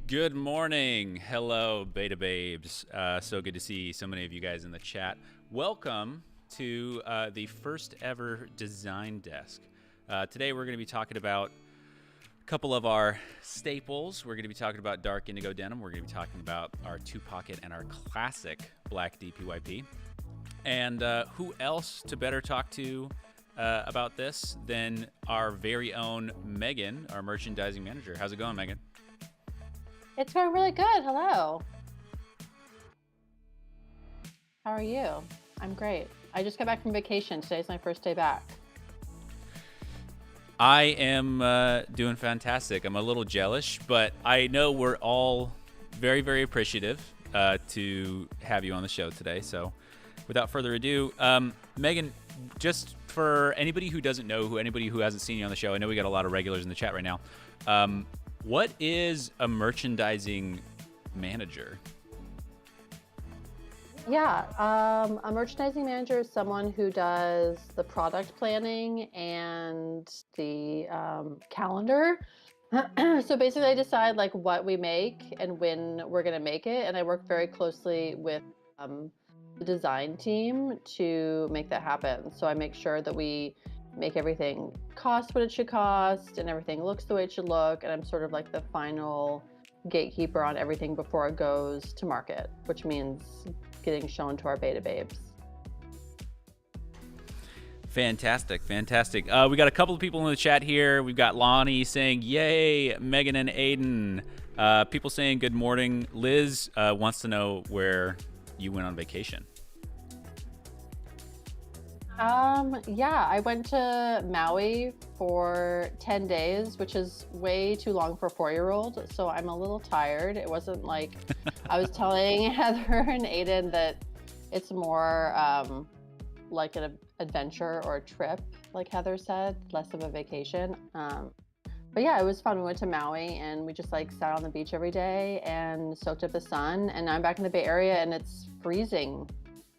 Good morning. Hello, Beta Babes. So good to see so many of you guys in the chat. Welcome to the first ever design desk. Today we're going to be talking about a couple of our staples. We're going to be talking about dark indigo denim. We're going to be talking about our two-pocket and our classic black DPYP. And who else to better talk to about this than our very own Megan, our merchandising manager. How's it going, Megan? It's going really good. Hello. How are you? I'm great. I just got back from vacation. Today's my first day back. I am doing fantastic. I'm a little jealous, but I know we're all very, very appreciative to have you on the show today. So without further ado, Megan, just for anybody who doesn't know, anybody who hasn't seen you on the show, I know we got a lot of regulars in the chat right now. What is a merchandising manager? Yeah, a merchandising manager is someone who does the product planning and the calendar. So basically I decide like what we make and when we're going to make it. And I work very closely with the design team to make that happen. So I make sure that we make everything cost what it should cost and everything looks the way it should look, and I'm sort of like the final gatekeeper on everything before it goes to market, which means getting shown to our beta babes. Fantastic. We got a couple of people in the chat here. We've got Lonnie saying yay, Megan and Aiden. People saying good morning. Liz wants to know where you went on vacation. Yeah, I went to Maui for 10 days, which is way too long for a 4-year-old. So I'm a little tired. It wasn't like, I was telling Heather and Aiden that it's more like an adventure or a trip, like Heather said, less of a vacation. But yeah, it was fun. We went to Maui and we just like sat on the beach every day and soaked up the sun. And now I'm back in the Bay Area and it's freezing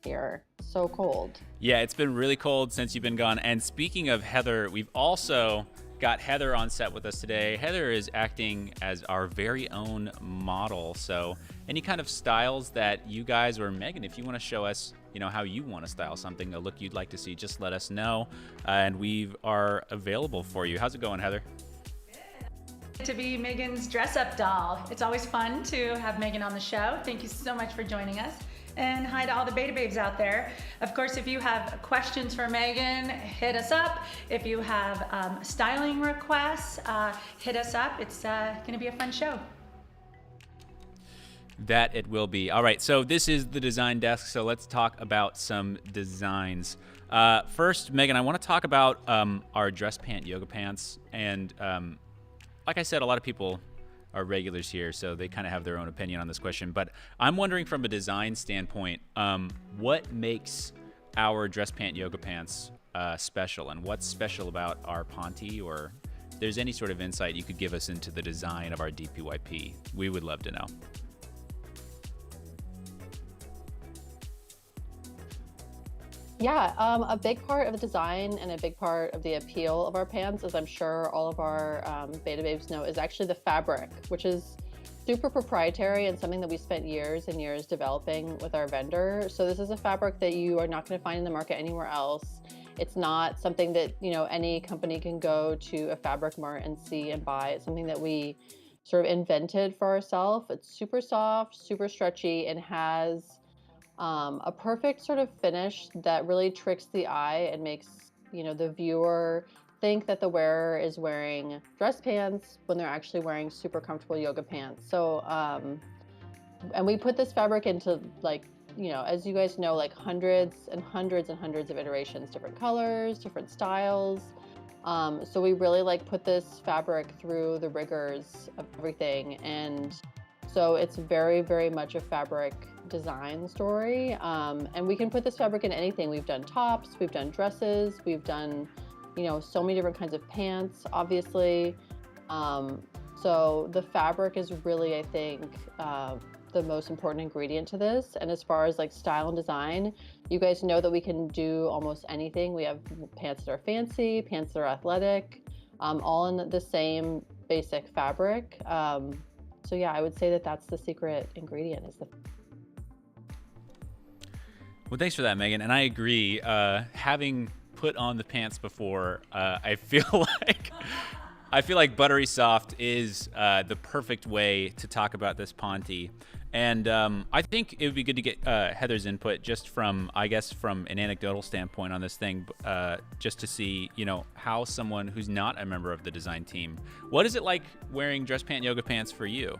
here. So cold. Yeah, it's been really cold since you've been gone. And speaking of Heather, we've also got Heather on set with us today. Heather is acting as our very own model. So any kind of styles that you guys, or Megan, if you want to show us, you know, how you want to style something, a look you'd like to see, just let us know. And we are available for you. How's it going, Heather? To be Megan's dress-up doll. It's always fun to have Megan on the show. Thank you so much for joining us. And hi to all the beta babes out there. Of course, if you have questions for Megan, hit us up. If you have styling requests, hit us up. It's gonna be a fun show. That it will be. All right, so this is the design desk, so let's talk about some designs. First, Megan, I want to talk about our dress pant yoga pants. And like I said, a lot of people are regulars here, so they kind of have their own opinion on this question. But I'm wondering from a design standpoint, what makes our dress pant yoga pants special, and what's special about our Ponte, or if there's any sort of insight you could give us into the design of our DPYP. We would love to know. Yeah, a big part of the design and a big part of the appeal of our pants, as I'm sure all of our beta babes know, is actually the fabric, which is super proprietary and something that we spent years and years developing with our vendor. So this is a fabric that you are not going to find in the market anywhere else. It's not something that, you know, any company can go to a fabric mart and see and buy. It's something that we sort of invented for ourselves. It's super soft, super stretchy, and has a perfect sort of finish that really tricks the eye and makes, you know, the viewer think that the wearer is wearing dress pants when they're actually wearing super comfortable yoga pants. So, and we put this fabric into like as you guys know, like hundreds and hundreds and hundreds of iterations, different colors, different styles. So we really like put this fabric through the rigors of everything. And so it's very, very much a fabric design story. And we can put this fabric in anything. We've done tops, we've done dresses, we've done, so many different kinds of pants, obviously. So the fabric is really, I think, the most important ingredient to this. And as far as like style and design, you guys know that we can do almost anything. We have pants that are fancy, pants that are athletic, all in the same basic fabric. So yeah, I would say that that's the secret ingredient is the. Well, thanks for that, Megan. And I agree. Having put on the pants before, I feel like buttery soft is the perfect way to talk about this Ponte. And I think it would be good to get Heather's input just from an anecdotal standpoint on this thing, just to see, how someone who's not a member of the design team, what is it like wearing dress pant yoga pants for you?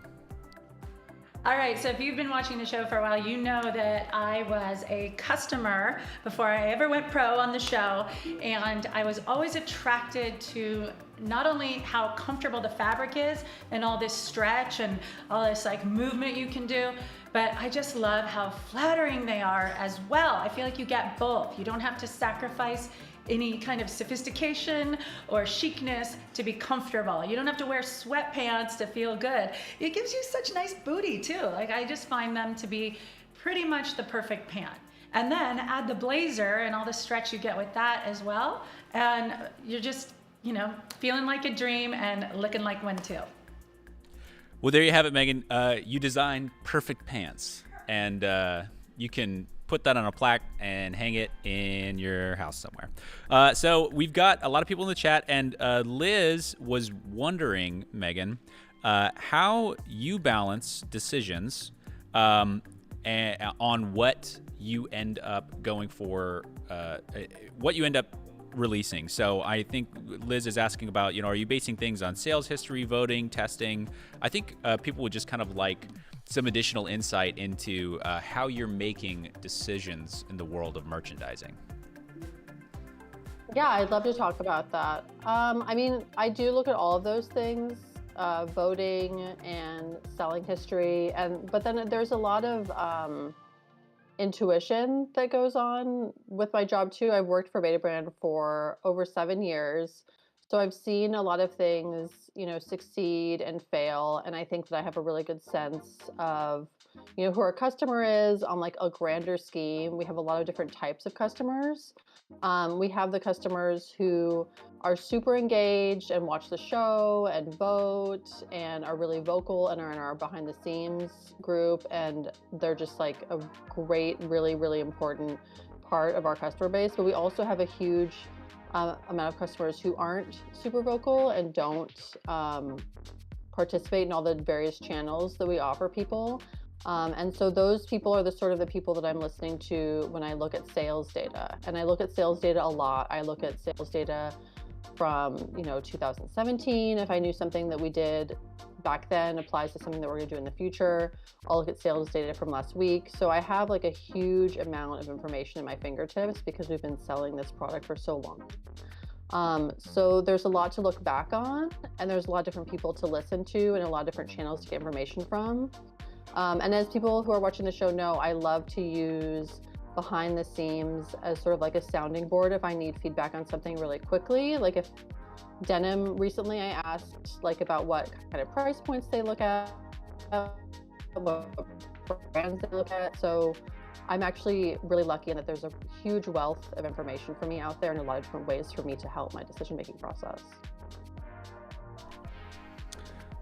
All right, so if you've been watching the show for a while, you know that I was a customer before I ever went pro on the show, and I was always attracted to not only how comfortable the fabric is and all this stretch and all this like movement you can do, but I just love how flattering they are as well. I feel like you get both. You don't have to sacrifice any kind of sophistication or chicness to be comfortable. You don't have to wear sweatpants to feel good. It gives you such nice booty too. Like I just find them to be pretty much the perfect pant. And then add the blazer and all the stretch you get with that as well. And you're just, feeling like a dream and looking like one too. Well, there you have it, Megan. You design perfect pants, and you can put that on a plaque and hang it in your house somewhere. So we've got a lot of people in the chat, and Liz was wondering, Megan, how you balance decisions on what you end up going for, what you end up releasing. So I think Liz is asking about, are you basing things on sales history, voting, testing? I think people would just kind of like some additional insight into how you're making decisions in the world of merchandising. Yeah, I'd love to talk about that. I do look at all of those things, voting and selling history, but then there's a lot of intuition that goes on with my job too. I've worked for Beta Brand for over 7 years. So I've seen a lot of things, succeed and fail. And I think that I have a really good sense of, who our customer is on like a grander scheme. We have a lot of different types of customers. We have the customers who are super engaged and watch the show and vote and are really vocal and are in our behind the scenes group. And they're just like a great, really, really important part of our customer base. But we also have a huge amount of customers who aren't super vocal and don't participate in all the various channels that we offer people. And so those people are the people that I'm listening to when I look at sales data. And I look at sales data a lot. I look at sales data from 2017. If I knew something that we did back then applies to something that we're going to do in the future, I'll look at sales data from last week. So I have like a huge amount of information at my fingertips because we've been selling this product for so long. So there's a lot to look back on, and there's a lot of different people to listen to and a lot of different channels to get information from. And as people who are watching the show know, I love to use behind the scenes as sort of like a sounding board if I need feedback on something really quickly. Like if denim recently, I asked like about what kind of price points they look at, what brands they look at. So I'm actually really lucky in that there's a huge wealth of information for me out there and a lot of different ways for me to help my decision-making process.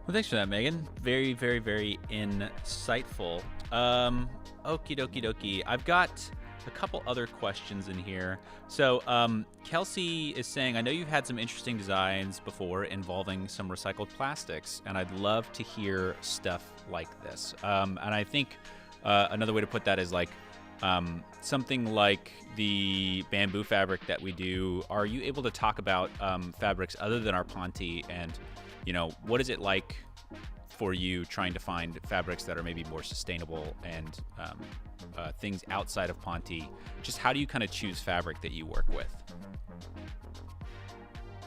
Well, thanks for that, Megan. Very, very, very insightful. Okie dokie dokie. I've got a couple other questions in here. So Kelsey is saying, I know you've had some interesting designs before involving some recycled plastics, and I'd love to hear stuff like this. And I think another way to put that is like something like the bamboo fabric that we do. Are you able to talk about fabrics other than our Ponte, and what is it like for you trying to find fabrics that are maybe more sustainable and things outside of Ponte? Just how do you kind of choose fabric that you work with?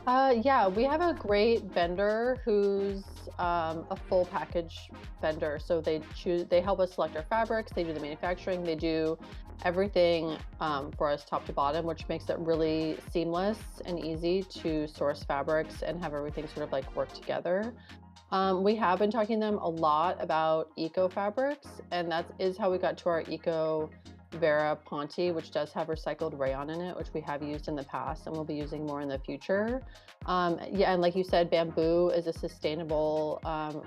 Yeah, we have a great vendor who's a full package vendor. So they help us select our fabrics, they do the manufacturing, they do everything for us top to bottom, which makes it really seamless and easy to source fabrics and have everything sort of like work together. We have been talking to them a lot about eco fabrics, and that is how we got to our Eco Vera Ponte, which does have recycled rayon in it, which we have used in the past and we'll be using more in the future. Yeah, and like you said, bamboo is a sustainable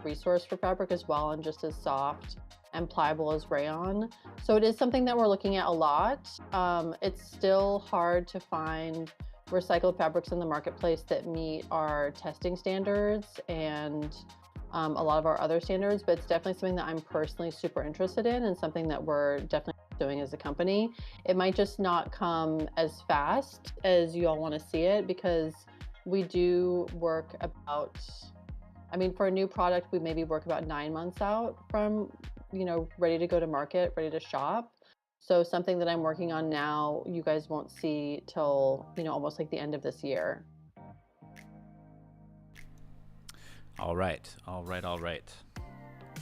resource for fabric as well, and just as soft and pliable as rayon. So it is something that we're looking at a lot. It's still hard to find recycled fabrics in the marketplace that meet our testing standards and a lot of our other standards, but it's definitely something that I'm personally super interested in and something that we're definitely doing as a company. It might just not come as fast as you all want to see it, because we do work about, I mean, for a new product, we maybe work about 9 months out from, ready to go to market, ready to shop. So something that I'm working on now, you guys won't see till, almost like the end of this year. All right.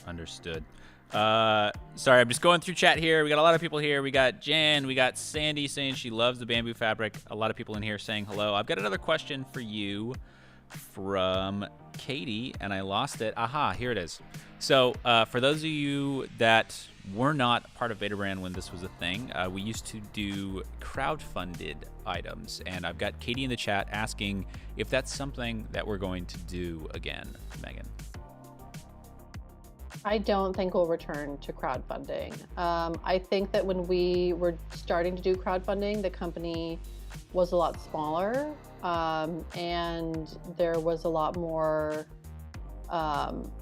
Understood. Sorry, I'm just going through chat here. We got a lot of people here. We got Jan, we got Sandy saying she loves the bamboo fabric. A lot of people in here saying hello. I've got another question for you from Katie, and I lost it. Aha, here it is. So for those of you that were not part of Beta Brand when this was a thing, we used to do crowdfunded items, and I've got Katie in the chat asking if that's something that we're going to do again, Megan. I don't think we'll return to crowdfunding. I think that when we were starting to do crowdfunding, the company was a lot smaller, and there was a lot more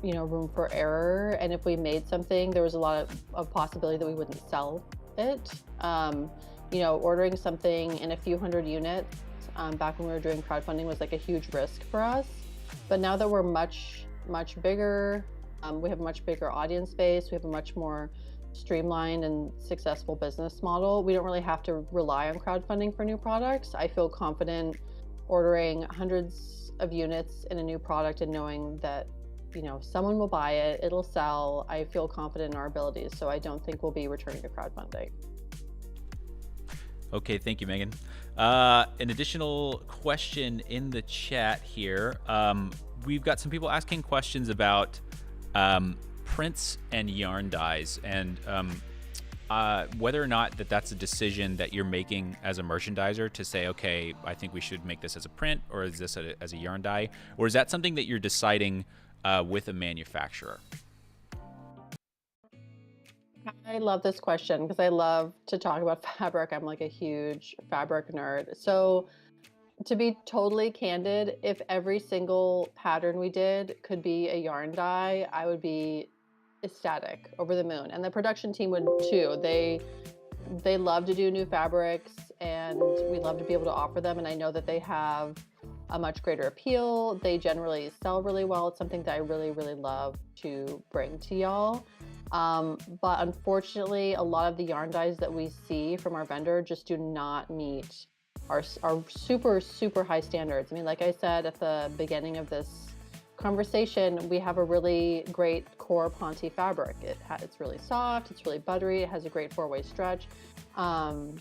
room for error. And if we made something, there was a lot of possibility that we wouldn't sell it. Ordering something in a few hundred units back when we were doing crowdfunding was like a huge risk for us. But now that we're much bigger, we have a much bigger audience base, we have a much more streamlined and successful business model. We don't really have to rely on crowdfunding for new products. I feel confident ordering hundreds of units in a new product and knowing that someone will buy it, it'll sell. I feel confident in our abilities, so I don't think we'll be returning to crowdfunding. Okay, thank you, Megan. An additional question in the chat here. We've got some people asking questions about prints and yarn dyes, and whether or not that's a decision that you're making as a merchandiser to say, okay, I think we should make this as a print, or is this as a yarn dye, or is that something that you're deciding with a manufacturer? I love this question because I love to talk about fabric. I'm like a huge fabric nerd. So to be totally candid, if every single pattern we did could be a yarn dye, I would be ecstatic, over the moon. And the production team would too. They love to do new fabrics, and we love to be able to offer them. And I know that they have a much greater appeal. They generally sell really well. It's something that I really, really love to bring to y'all. But unfortunately, a lot of the yarn dyes that we see from our vendor just do not meet our super, super high standards. I mean, like I said at the beginning of this conversation, we have a really great core Ponte fabric. It's really soft, it's really buttery, it has a great four-way stretch. And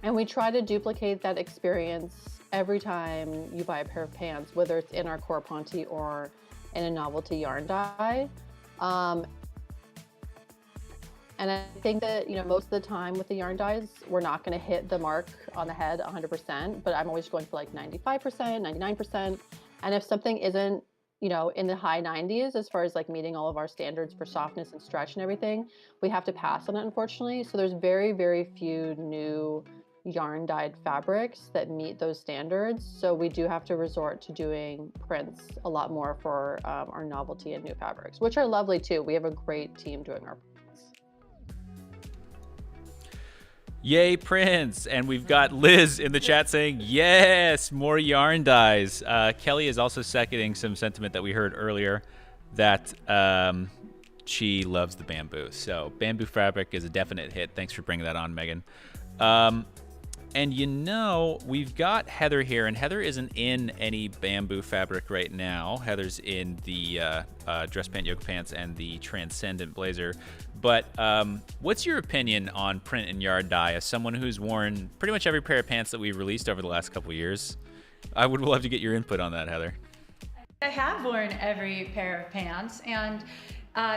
we try to duplicate that experience every time you buy a pair of pants, whether it's in our core Ponte or in a novelty yarn dye. And I think that, most of the time with the yarn dyes, we're not going to hit the mark on the head 100%, but I'm always going for like 95%, 99%. And if something isn't, in the high 90s, as far as like meeting all of our standards for softness and stretch and everything, we have to pass on it, unfortunately. So there's very, very few new yarn dyed fabrics that meet those standards. So we do have to resort to doing prints a lot more for our novelty and new fabrics, which are lovely too. We have a great team doing our prints. Yay, prints! And we've got Liz in the chat saying, yes, more yarn dyes. Kelly is also seconding some sentiment that we heard earlier. that she loves the bamboo. So bamboo fabric is a definite hit. Thanks for bringing that on, Megan. And we've got Heather here, and Heather isn't in any bamboo fabric right now. Heather's in the dress pant, yoga pants, and the transcendent blazer. But what's your opinion on print and yard dye as someone who's worn pretty much every pair of pants that we've released over the last couple of years? I would love to get your input on that, Heather. I have worn every pair of pants, and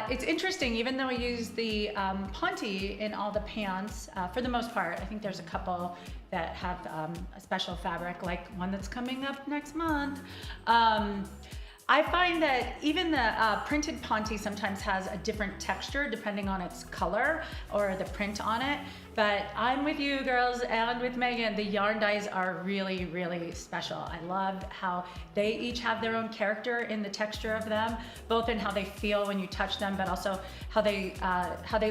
it's interesting, even though I use the Ponte in all the pants, for the most part. I think there's a couple that have a special fabric, like one that's coming up next month. I find that even the printed Ponte sometimes has a different texture depending on its color or the print on it. But I'm with you girls and with Megan, the yarn dyes are really, really special. I love how they each have their own character in the texture of them, both in how they feel when you touch them, but also how they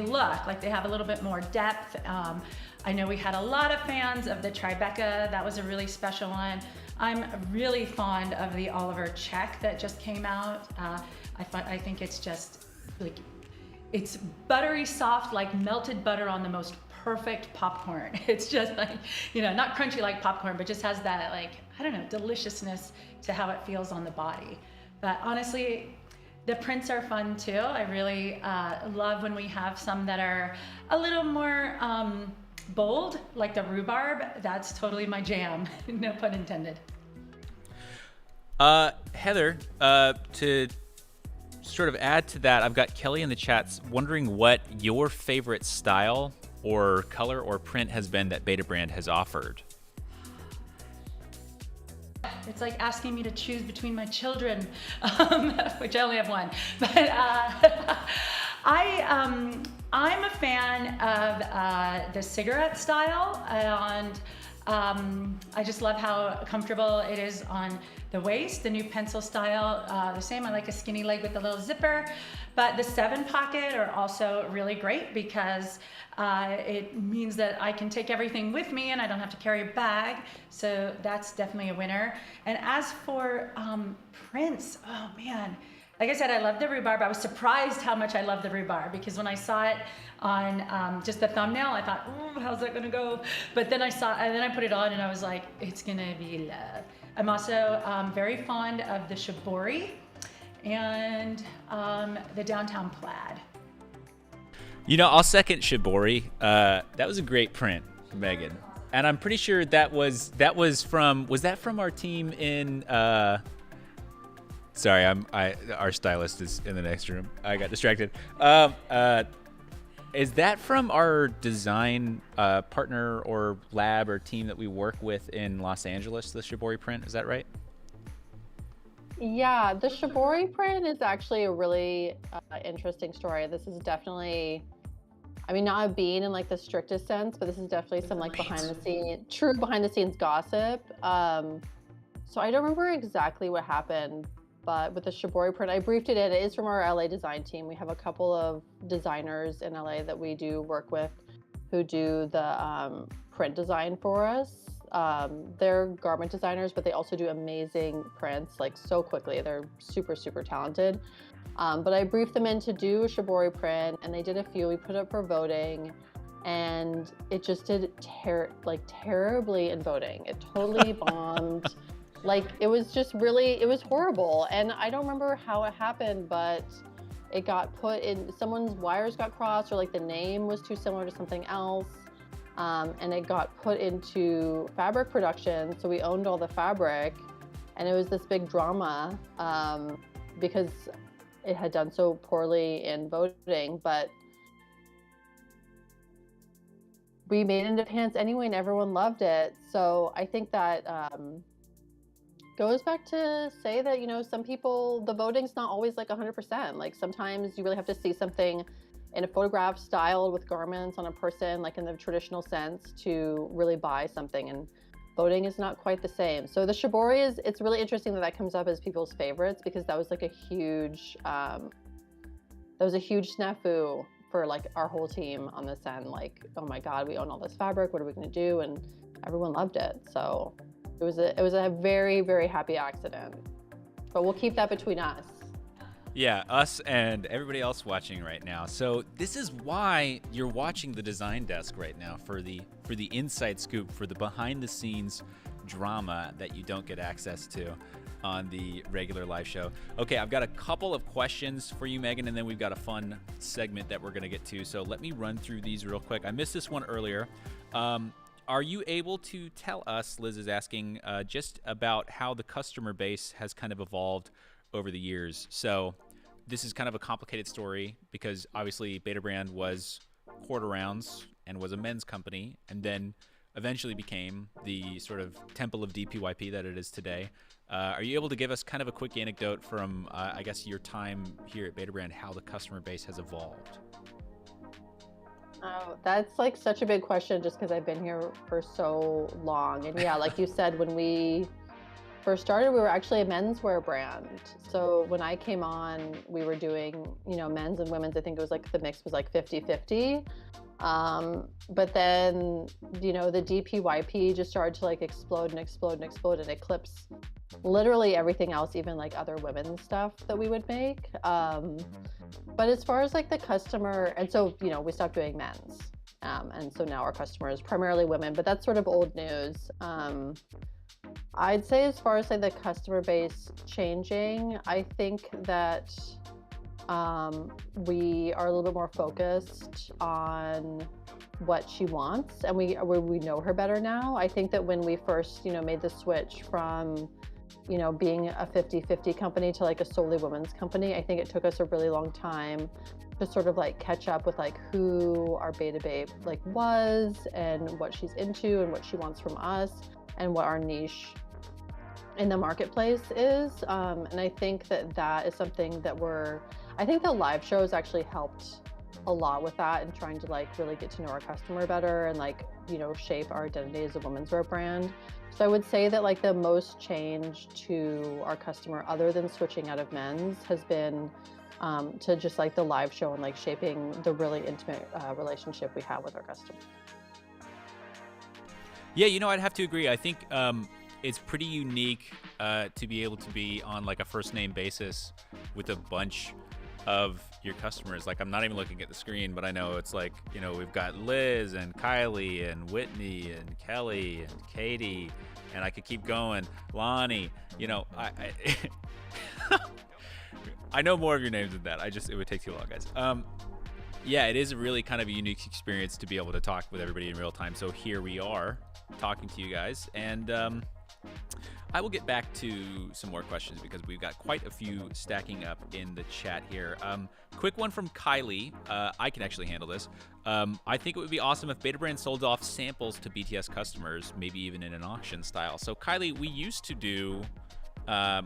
look, like they have a little bit more depth. I know we had a lot of fans of the Tribeca. That was a really special one. I'm really fond of the Oliver check that just came out. I think it's just like, it's buttery soft, like melted butter on the most perfect popcorn. It's just like, not crunchy like popcorn, but just has that, like, I don't know, deliciousness to how it feels on the body. But honestly, the prints are fun too. I really love when we have some that are a little more bold, like the rhubarb. That's totally my jam. No pun intended. Heather, to sort of add to that, I've got Kelly in the chats wondering what your favorite style or color or print has been that Beta Brand has offered. It's like asking me to choose between my children, which I only have one. But I'm a fan of the cigarette style, and I just love how comfortable it is on the waist. The new pencil style, the same. I like a skinny leg with a little zipper, but the 7 pocket are also really great because it means that I can take everything with me and I don't have to carry a bag. So that's definitely a winner. And as for prints, oh man, like I said, I love the rhubarb. I was surprised how much I love the rhubarb because when I saw it on just the thumbnail, I thought, oh, how's that gonna go? But then then I put it on and I was like, it's gonna be love. I'm also very fond of the shibori and the downtown plaid. I'll second shibori. That was a great print, Megan. And I'm pretty sure that was from our team in, sorry, our stylist is in the next room. I got distracted. Is that from our design partner or lab or team that we work with in Los Angeles, the shibori print? Is that right? Yeah, the shibori print is actually a really interesting story. This is definitely, not being in like the strictest sense, but this is definitely some like behind the scenes gossip. So I don't remember exactly what happened, but with the shibori print, I briefed it in. It is from our LA design team. We have a couple of designers in LA that we do work with who do the print design for us. They're garment designers, but they also do amazing prints, like so quickly. They're super, super talented. But I briefed them in to do a shibori print, and they did a few. We put up for voting, and it just did terribly in voting. It totally bombed. Like, it was horrible. And I don't remember how it happened, but it got put in, someone's wires got crossed, or like the name was too similar to something else. And it got put into fabric production. So we owned all the fabric, and it was this big drama because it had done so poorly in voting, but we made it into pants anyway, and everyone loved it. So I think that goes back to say that, some people, the voting's not always like 100%. Like sometimes you really have to see something in a photograph styled with garments on a person, like in the traditional sense, to really buy something, and voting is not quite the same. So the shibori it's really interesting that comes up as people's favorites, because that was like a huge snafu for like our whole team on this end. Like, oh my God, we own all this fabric. What are we gonna do? And everyone loved it. So it was a very, very happy accident, but we'll keep that between us. Yeah, us and everybody else watching right now. So this is why you're watching the Design Desk right now, for the inside scoop, for the behind the scenes drama that you don't get access to on the regular live show. Okay, I've got a couple of questions for you, Megan, and then we've got a fun segment that we're going to get to. So let me run through these real quick. I missed this one earlier. Are you able to tell us, Liz is asking, just about how the customer base has kind of evolved over the years? So this is kind of a complicated story because obviously Betabrand was quarter rounds and was a men's company, and then eventually became the sort of temple of DPYP that it is today. Are you able to give us kind of a quick anecdote from, I guess, your time here at Betabrand, how the customer base has evolved? Oh, that's like such a big question just because I've been here for so long. And yeah, like you said, when we first started, we were actually a menswear brand. So when I came on, we were doing, men's and women's. I think it was like the mix was like 50-50. But then, the DPYP just started to like explode and explode and explode and eclipse literally everything else, even like other women's stuff that we would make. But as far as like the customer, and so, we stopped doing men's. And so now our customer is primarily women, but that's sort of old news. I'd say as far as like the customer base changing, I think that we are a little bit more focused on what she wants, and we know her better now. I think that when we first, made the switch from, being a 50-50 company to like a solely women's company, I think it took us a really long time to sort of like catch up with like who our Beta Babe like was and what she's into and what she wants from us and what our niche in the marketplace is. And I think that is something that I think the live shows actually helped a lot with that and trying to like really get to know our customer better and like, shape our identity as a women's wear brand. So I would say that like the most change to our customer, other than switching out of men's, has been to just like the live show and like shaping the really intimate relationship we have with our customer. Yeah, I'd have to agree. I think it's pretty unique to be able to be on like a first name basis with a bunch of your customers. Like, I'm not even looking at the screen, but I know it's like, we've got Liz and Kylie and Whitney and Kelly and Katie, and I could keep going. Lonnie, I know more of your names than that. It would take too long, guys. Yeah, it is a really kind of a unique experience to be able to talk with everybody in real time. So here we are talking to you guys, and I will get back to some more questions because we've got quite a few stacking up in the chat here. Quick one from Kylie. I can actually handle this. I think it would be awesome if Betabrand sold off samples to BTS customers, maybe even in an auction style. So Kylie, we used to do,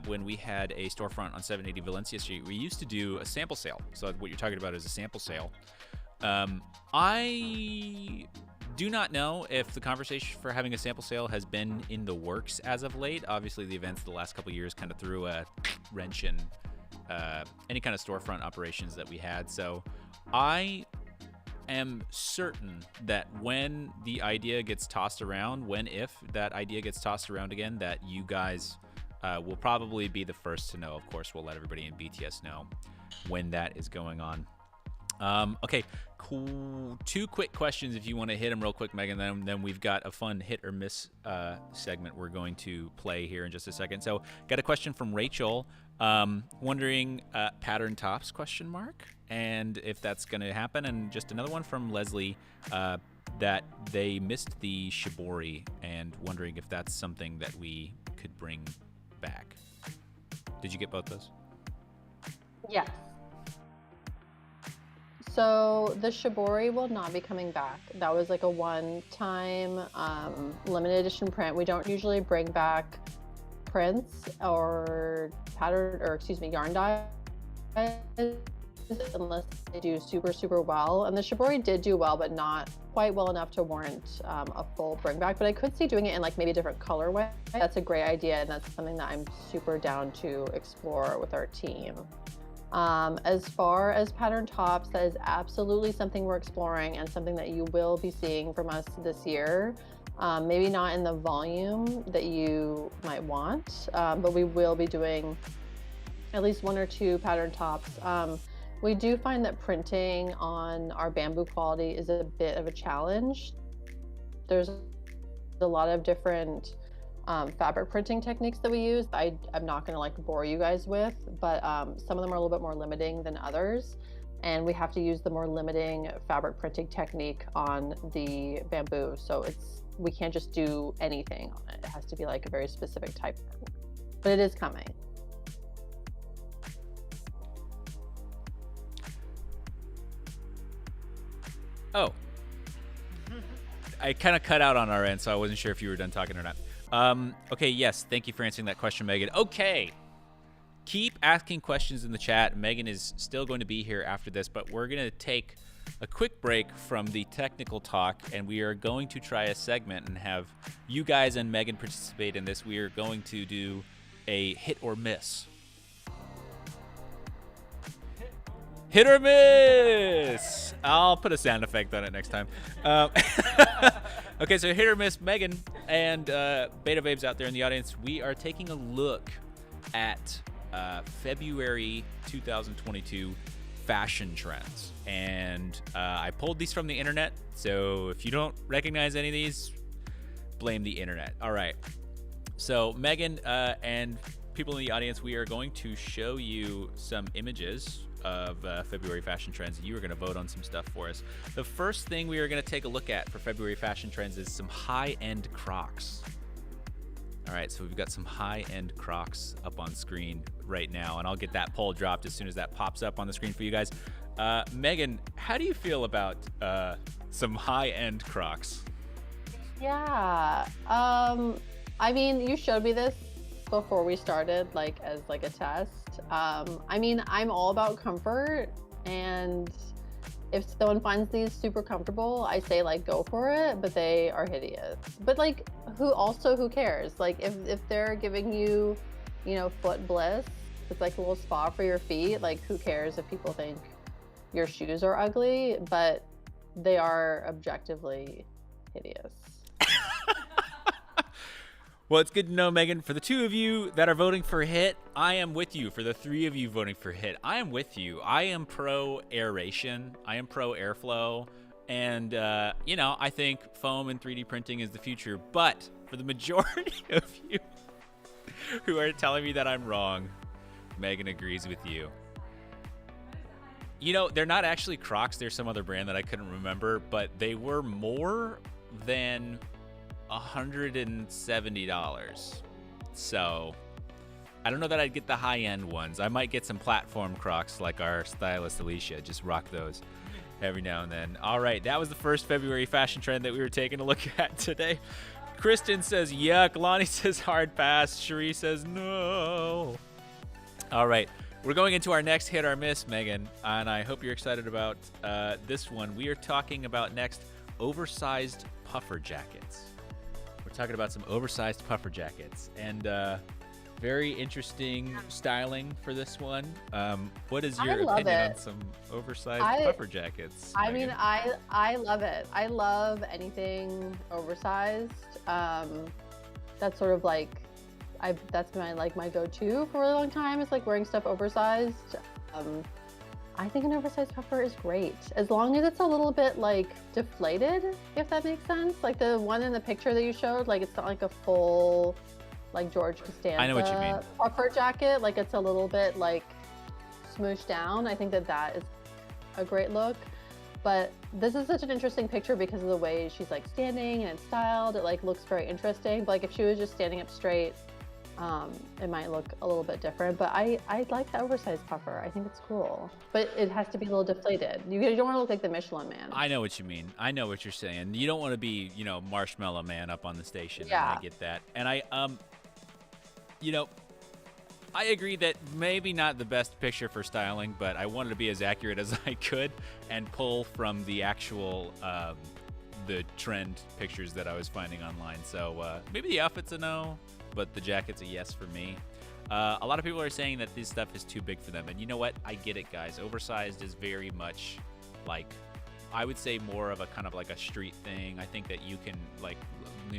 when we had a storefront on 780 Valencia Street, we used to do a sample sale. So what you're talking about is a sample sale. I do not know if the conversation for having a sample sale has been in the works as of late. Obviously, the events of the last couple of years kind of threw a wrench in any kind of storefront operations that we had. So I am certain that when the idea gets tossed around, if that idea gets tossed around again, that you guys will probably be the first to know. Of course, we'll let everybody in BTS know when that is going on. Okay, cool. 2 quick questions if you want to hit them real quick, Megan. Then we've got a fun hit or miss segment we're going to play here in just a second. So, got a question from Rachel, wondering pattern tops ? And if that's going to happen. And just another one from Leslie that they missed the shibori and wondering if that's something that we could bring back. Did you get both those? Yes. So the shibori will not be coming back. That was like a one-time limited edition print. We don't usually bring back prints or yarn dyes unless they do super, super well. And the shibori did do well, but not quite well enough to warrant a full bring back. But I could see doing it in like maybe a different colorway. That's a great idea, and that's something that I'm super down to explore with our team. As far as pattern tops, that is absolutely something we're exploring and something that you will be seeing from us this year. Maybe not in the volume that you might want, but we will be doing at least 1 or 2 pattern tops. We do find that printing on our bamboo quality is a bit of a challenge. There's a lot of different fabric printing techniques that we use. I'm not going to like bore you guys with, but some of them are a little bit more limiting than others. And we have to use the more limiting fabric printing technique on the bamboo. So we can't just do anything on it. It has to be like a very specific type, but it is coming. Oh, I kind of cut out on our end, so I wasn't sure if you were done talking or not. Okay, yes, thank you for answering that question, Megan. Okay, keep asking questions in the chat. Megan is still going to be here after this, but we're going to take a quick break from the technical talk, and we are going to try a segment and have you guys and Megan participate in this. We are going to do a hit or miss. Hit or miss! I'll put a sound effect on it next time. Okay, so hit or miss, Megan and Beta Babes out there in the audience, we are taking a look at February 2022 fashion trends. And I pulled these from the internet, so if you don't recognize any of these, blame the internet. All right. So Megan and people in the audience, we are going to show you some images of February fashion trends. You are going to vote on some stuff for us. The first thing we are going to take a look at for February fashion trends is some high-end Crocs. All right, so we've got some high-end Crocs up on screen right now, and I'll get that poll dropped as soon as that pops up on the screen for you guys. Megan, how do you feel about some high-end Crocs? Yeah, I mean, you showed me this before we started, like as like a test. I mean, I'm all about comfort, and if someone finds these super comfortable, I say like go for it, but they are hideous. But like who cares? Like if they're giving you, you know, foot bliss, it's like a little spa for your feet, like who cares if people think your shoes are ugly, but they are objectively hideous. Well, it's good to know, Megan. For the 2 of you that are voting for hit, I am with you. For the 3 of you voting for hit, I am with you. I am pro aeration. I am pro airflow. And, you know, I think foam and 3D printing is the future. But for the majority of you who are telling me that I'm wrong, Megan agrees with you. You know, they're not actually Crocs. They're some other brand that I couldn't remember. But they were more than $170. So I don't know that I'd get the high-end ones. I might get some platform Crocs like our stylist Alicia. Just rock those every now and then. All right, that was the first February fashion trend that we were taking a look at today. Kristen says yuck. Lonnie says hard pass. Cherie says no. All right, we're going into our next hit or miss, Megan, and I hope you're excited about this one. We are talking about next oversized puffer jackets. We're talking about some oversized puffer jackets, and very interesting styling for this one. What is your opinion on some oversized puffer jackets, I Megan? mean, I love it. I love anything oversized. That's sort of like, that's been my go-to for a really long time. It's like wearing stuff oversized. I think an oversized puffer is great, as long as it's a little bit like deflated, if that makes sense. Like the one in the picture that you showed, like it's not like a full, like George Costanza I know what you mean. puffer jacket. Like it's a little bit like smooshed down. I think that is a great look. But this is such an interesting picture because of the way she's like standing and it's styled. It like looks very interesting. But like if she was just standing up straight, it might look a little bit different, but I like the oversized puffer. I think it's cool, but it has to be a little deflated. You don't want to look like the Michelin Man. I know what you mean. I know what you're saying. You don't want to be, you know, Marshmallow Man up on the station. Yeah. I get that. And I, you know, I agree that maybe not the best picture for styling, but I wanted to be as accurate as I could and pull from the actual, the trend pictures that I was finding online. So maybe the outfit's a no, but the jacket's a yes for me. A lot of people are saying that this stuff is too big for them. And you know what? I get it, guys. Oversized is very much like, I would say more of a kind of like a street thing. I think that you can like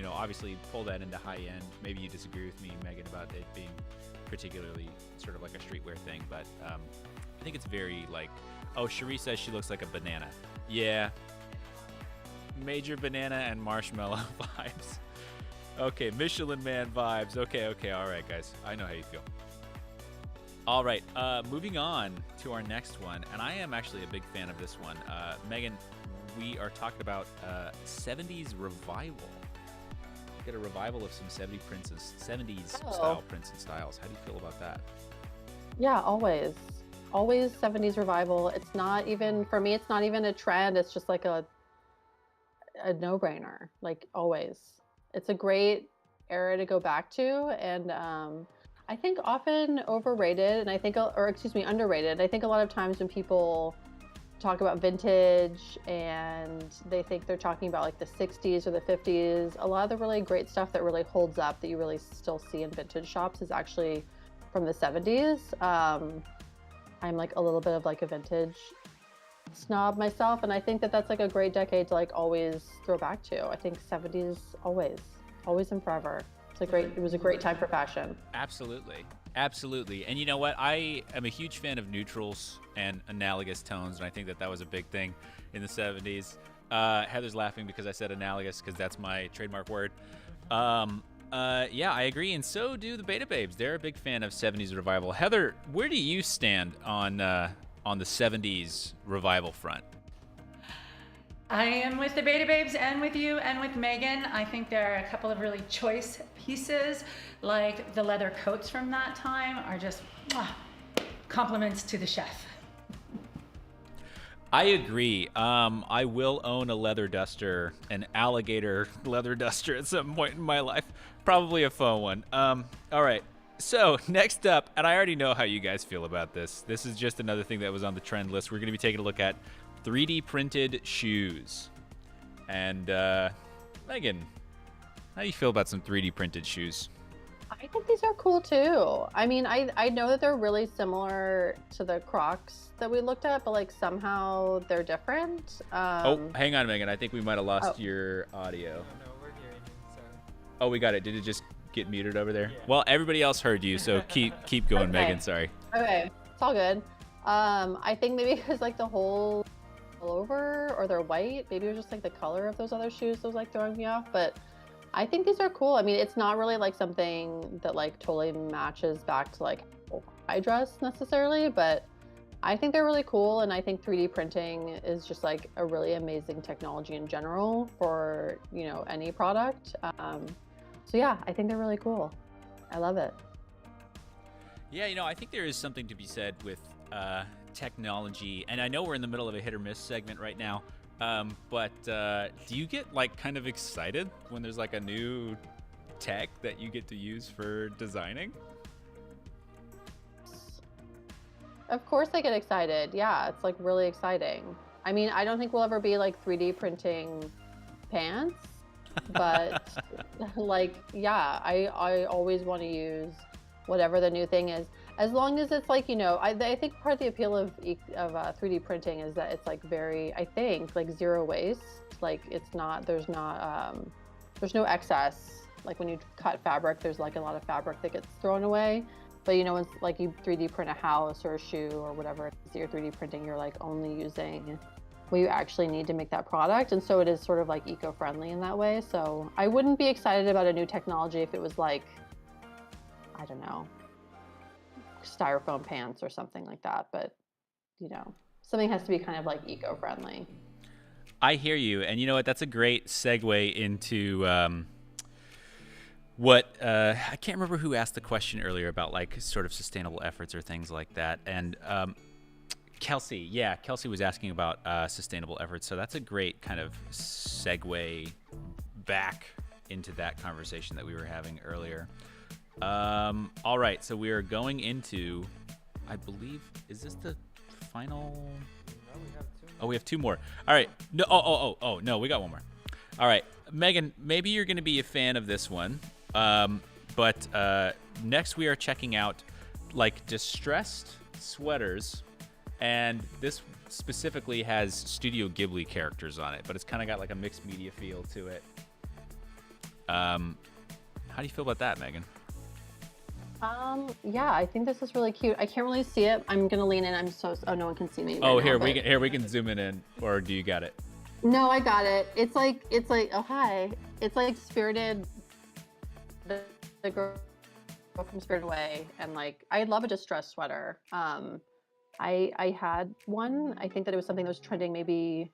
obviously pull that into high end. Maybe you disagree with me, Megan, about it being particularly sort of like a streetwear thing, but I think it's very like, oh, Cherie says she looks like a banana. Yeah. Major banana and marshmallow vibes. Okay, Michelin Man vibes. Okay, all right, guys. I know how you feel. All right, moving on to our next one, and I am actually a big fan of this one. Megan, we are talking about 70s revival. Get a revival of some 70s style prints and styles. How do you feel about that? Yeah, always 70s revival. It's not even, for me, it's not even a trend. It's just like a no-brainer, like always. It's a great era to go back to, and I think often overrated, and I think, or excuse me, underrated. I think a lot of times when people talk about vintage and they think they're talking about like the 60s or the 50s, a lot of the really great stuff that really holds up that you really still see in vintage shops is actually from the 70s. I'm like a little bit of like a vintage snob myself, and I think that that's like a great decade to like always throw back to. I think 70s always and forever. It was a great time for fashion. Absolutely. And you know what? I am a huge fan of neutrals and analogous tones, and I think that was a big thing in the 70s. Heather's laughing because I said analogous because that's my trademark word. Yeah, I agree, and so do the Beta Babes. They're a big fan of 70s revival. Heather, where do you stand on the 70s revival front? I am with the Beta Babes and with you and with Megan. I think there are a couple of really choice pieces, like the leather coats from that time are just compliments to the chef. I agree. I will own a leather duster, an alligator leather duster at some point in my life. Probably a faux one. All right. So next up, and I already know how you guys feel about this. This is just another thing that was on the trend list. We're going to be taking a look at 3D printed shoes. And Megan, how do you feel about some 3D printed shoes? I think these are cool too. I mean, I know that they're really similar to the Crocs that we looked at, but like somehow they're different. Oh, hang on, Megan. I think we might have lost your audio. No, we're hearing you. So. Oh, we got it. Did it just get muted over there? Yeah. Well, everybody else heard you, so keep going, Okay. Megan. Sorry. Okay, it's all good. I think maybe because like the whole all over, or they're white. Maybe it was just like the color of those other shoes that was like throwing me off. But I think these are cool. I mean, it's not really like something that like totally matches back to like how I dress necessarily, but I think they're really cool. And I think 3D printing is just like a really amazing technology in general for, you know, any product. So yeah, I think they're really cool. I love it. Yeah, you know, I think there is something to be said with technology, and I know we're in the middle of a hit or miss segment right now, but do you get like kind of excited when there's like a new tech that you get to use for designing? Of course I get excited. Yeah, it's like really exciting. I mean, I don't think we'll ever be like 3D printing pants, but like, yeah, I always want to use whatever the new thing is, as long as it's like, you know, I think part of the appeal of 3D printing is that it's like very, I think, like zero waste. Like it's not, there's no excess. Like when you cut fabric, there's like a lot of fabric that gets thrown away. But you know, it's like you 3D print a house or a shoe or whatever it is that you're 3D printing, you're like only using what you actually need to make that product. And so it is sort of like eco-friendly in that way. So I wouldn't be excited about a new technology if it was like, I don't know, styrofoam pants or something like that. But, you know, something has to be kind of like eco-friendly. I hear you. And you know what? That's a great segue into what I can't remember who asked the question earlier about like sort of sustainable efforts or things like that. And Kelsey was asking about sustainable efforts. So that's a great kind of segue back into that conversation that we were having earlier. All right, so we are going into, I believe, is this the final? No, we have two. Oh, we have two more. All right. No, no, we got one more. All right, Megan, maybe you're going to be a fan of this one. But next we are checking out like distressed sweaters, and this specifically has Studio Ghibli characters on it, but it's kind of got like a mixed media feel to it. How do you feel about that, Megan? Yeah, I think this is really cute. I can't really see it. I'm gonna lean in. Oh, no one can see me. Oh, right now, here we can zoom it in, or do you got it? No, I got it. It's like oh hi. It's like Spirited, the girl from Spirited Away, and like I love a distressed sweater. I had one. I think that it was something that was trending maybe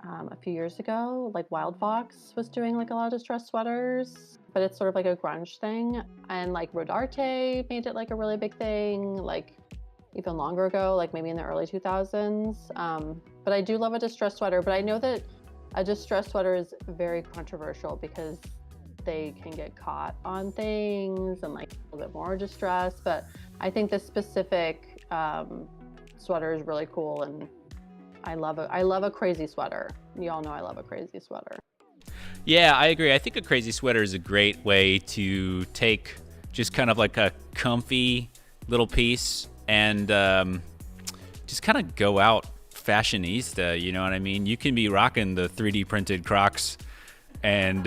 a few years ago. Like Wild Fox was doing like a lot of distressed sweaters, but it's sort of like a grunge thing. And like Rodarte made it like a really big thing, like even longer ago, like maybe in the early 2000s. But I do love a distressed sweater, but I know that a distressed sweater is very controversial because they can get caught on things and like a little bit more distressed. But I think this specific sweater is really cool, and I love a crazy sweater. You all know I love a crazy sweater. Yeah, I agree. I think a crazy sweater is a great way to take just kind of like a comfy little piece and just kind of go out fashionista, you know what I mean? You can be rocking the 3D printed Crocs and,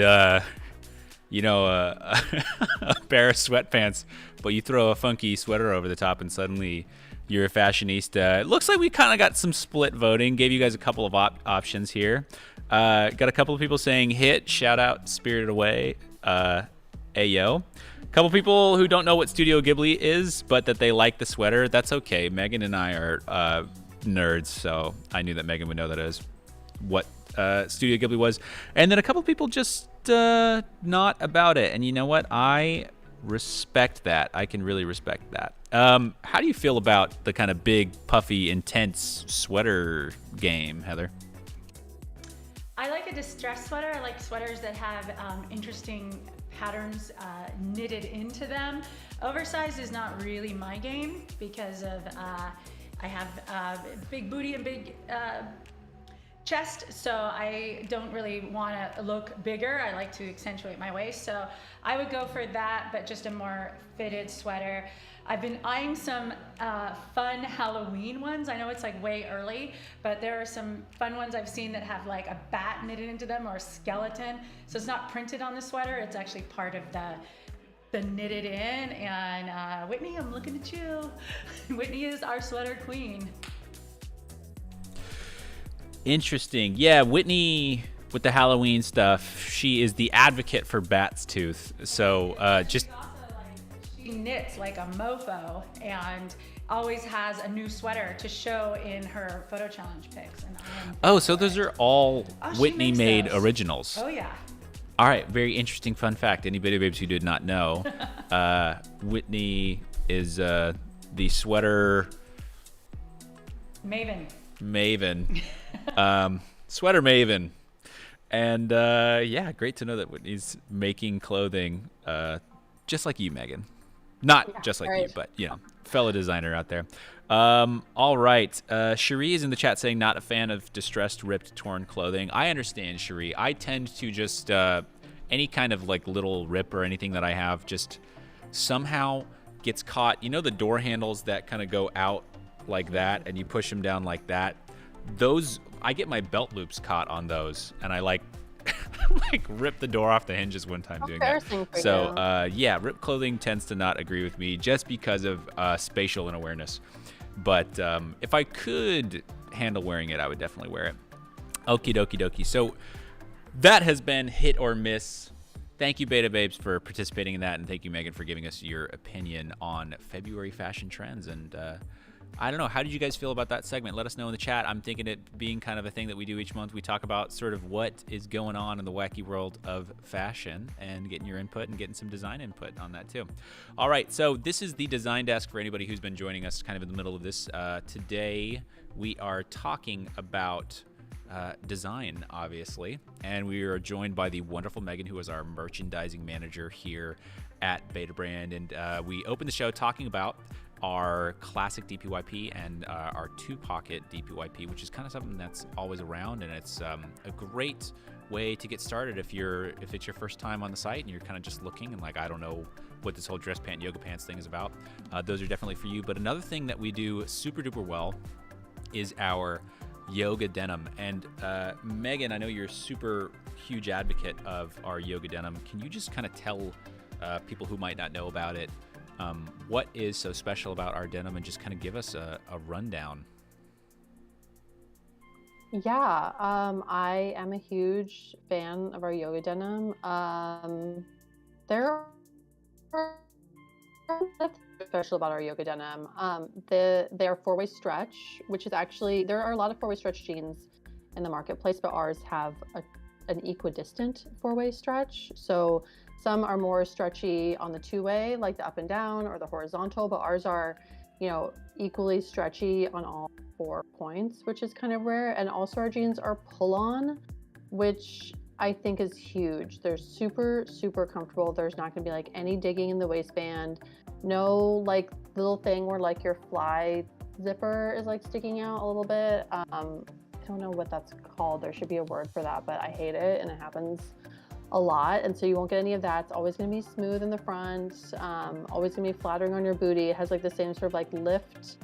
you know, a pair of sweatpants, but you throw a funky sweater over the top and suddenly you're a fashionista. It looks like we kind of got some split voting. Gave you guys a couple of options here. Got a couple of people saying hit, shout out Spirited Away, ayo. A couple people who don't know what Studio Ghibli is, but that they like the sweater. That's okay. Megan and I are nerds, so I knew that Megan would know that is what Studio Ghibli was. And then a couple of people just not about it. And you know what? I respect that. I can really respect that. How do you feel about the kind of big, puffy, intense sweater game, Heather? I like a distressed sweater. I like sweaters that have interesting patterns knitted into them. Oversized is not really my game because of I have big booty and big chest, so I don't really want to look bigger. I like to accentuate my waist, so I would go for that, but just a more fitted sweater. I've been eyeing some fun Halloween ones. I know it's like way early, but there are some fun ones I've seen that have like a bat knitted into them or a skeleton. So it's not printed on the sweater, it's actually part of the knitted in. And Whitney, I'm looking at you. Whitney is our sweater queen. Interesting. Yeah, Whitney with the Halloween stuff, she is the advocate for bat's tooth. So just... She knits like a mofo and always has a new sweater to show in her photo challenge pics. And so those are all Whitney made originals. Oh yeah. All right, very interesting fun fact. Any Beta Babes who did not know, Whitney is the sweater maven. Sweater maven. And yeah, great to know that Whitney's making clothing just like you, Megan. Not just like you, but, you know, fellow designer out there. All right. Cherie is in the chat saying not a fan of distressed, ripped, torn clothing. I understand, Cherie. I tend to just, any kind of like little rip or anything that I have just somehow gets caught. You know the door handles that kind of go out like that and you push them down like that? Those, I get my belt loops caught on those and I like rip the door off the hinges one time doing that. So yeah, ripped clothing tends to not agree with me just because of spatial unawareness. But if I could handle wearing it, I would definitely wear it. Okie dokie dokie. So that has been Hit or Miss. Thank you, Beta Babes, for participating in that, and thank you, Megan, for giving us your opinion on February fashion trends. And I don't know, how did you guys feel about that segment? Let us know in the chat. I'm thinking it being kind of a thing that we do each month. We talk about sort of what is going on in the wacky world of fashion and getting your input and getting some design input on that too. All right, so this is the design desk for anybody who's been joining us kind of in the middle of this. Today, we are talking about design, obviously, and we are joined by the wonderful Megan, who is our merchandising manager here at Beta Brand. And we opened the show talking about our classic DPYP and our two-pocket DPYP, which is kind of something that's always around, and it's a great way to get started if it's your first time on the site and you're kind of just looking and like, I don't know what this whole dress pant yoga pants thing is about. Those are definitely for you. But another thing that we do super duper well is our yoga denim. And Megan, I know you're a super huge advocate of our yoga denim. Can you just kind of tell people who might not know about it what is so special about our denim, and just kind of give us a rundown? Yeah, I am a huge fan of our yoga denim. There are nothing special about our yoga denim. They are four-way stretch, which is actually, there are a lot of four-way stretch jeans in the marketplace, but ours have an equidistant four-way stretch. So some are more stretchy on the two-way, like the up and down or the horizontal, but ours are, equally stretchy on all 4 points, which is kind of rare. And also our jeans are pull-on, which I think is huge. They're super, super comfortable. There's not gonna be like any digging in the waistband. No like little thing where like your fly zipper is like sticking out a little bit. I don't know what that's called. There should be a word for that, but I hate it and it happens a lot. And so you won't get any of that. It's always gonna be smooth in the front, always gonna be flattering on your booty. It has like the same sort of like lift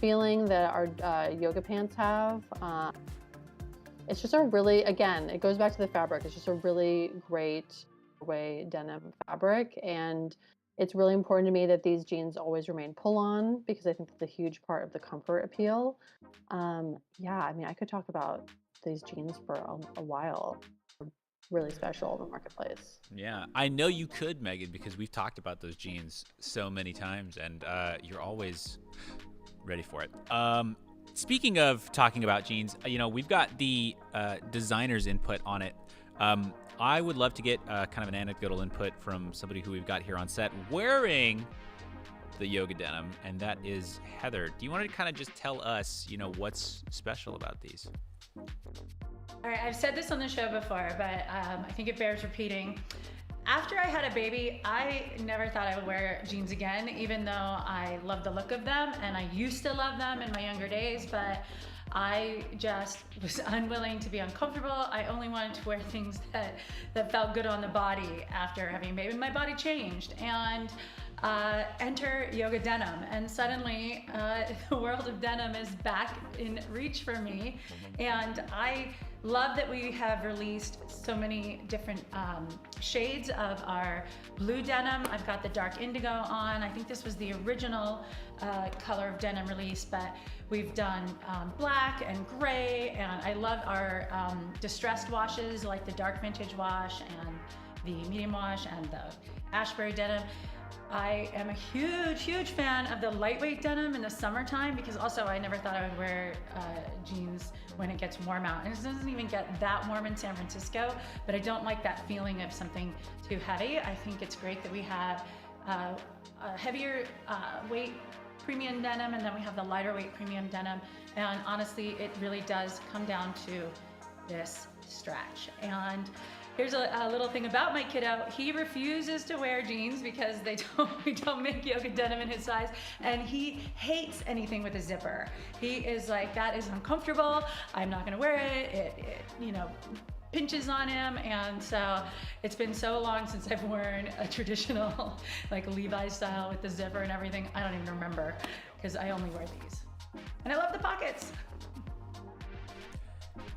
feeling that our yoga pants have. It's just a really, again, it goes back to the fabric. It's just a really great way denim fabric. And it's really important to me that these jeans always remain pull-on, because I think that's a huge part of the comfort appeal. Yeah, I mean, I could talk about these jeans for a while. Really special in the marketplace. Yeah, I know you could, Megan, because we've talked about those jeans so many times, and you're always ready for it. Speaking of talking about jeans, we've got the designer's input on it. I would love to get kind of an anecdotal input from somebody who we've got here on set wearing the yoga denim, and that is Heather. Do you want to kind of just tell us, what's special about these? All right, I've said this on the show before, but I think it bears repeating. After I had a baby, I never thought I would wear jeans again, even though I love the look of them, and I used to love them in my younger days, but I just was unwilling to be uncomfortable. I only wanted to wear things that felt good on the body after having a baby. My body changed, and enter yoga denim, and suddenly the world of denim is back in reach for me. And I love that we have released so many different shades of our blue denim. I've got the dark indigo on. I think this was the original color of denim release, but we've done black and gray, and I love our distressed washes like the dark vintage wash and the medium wash and the ashberry denim. I am a huge, huge fan of the lightweight denim in the summertime, because also I never thought I would wear jeans when it gets warm out. And it doesn't even get that warm in San Francisco, but I don't like that feeling of something too heavy. I think it's great that we have a heavier weight premium denim, and then we have the lighter weight premium denim. And honestly, it really does come down to this stretch. And here's a little thing about my kiddo. He refuses to wear jeans because we don't make yoga denim in his size, and he hates anything with a zipper. He is like, that is uncomfortable. I'm not gonna wear it. It pinches on him, and so it's been so long since I've worn a traditional like Levi style with the zipper and everything. I don't even remember, because I only wear these. And I love the pockets.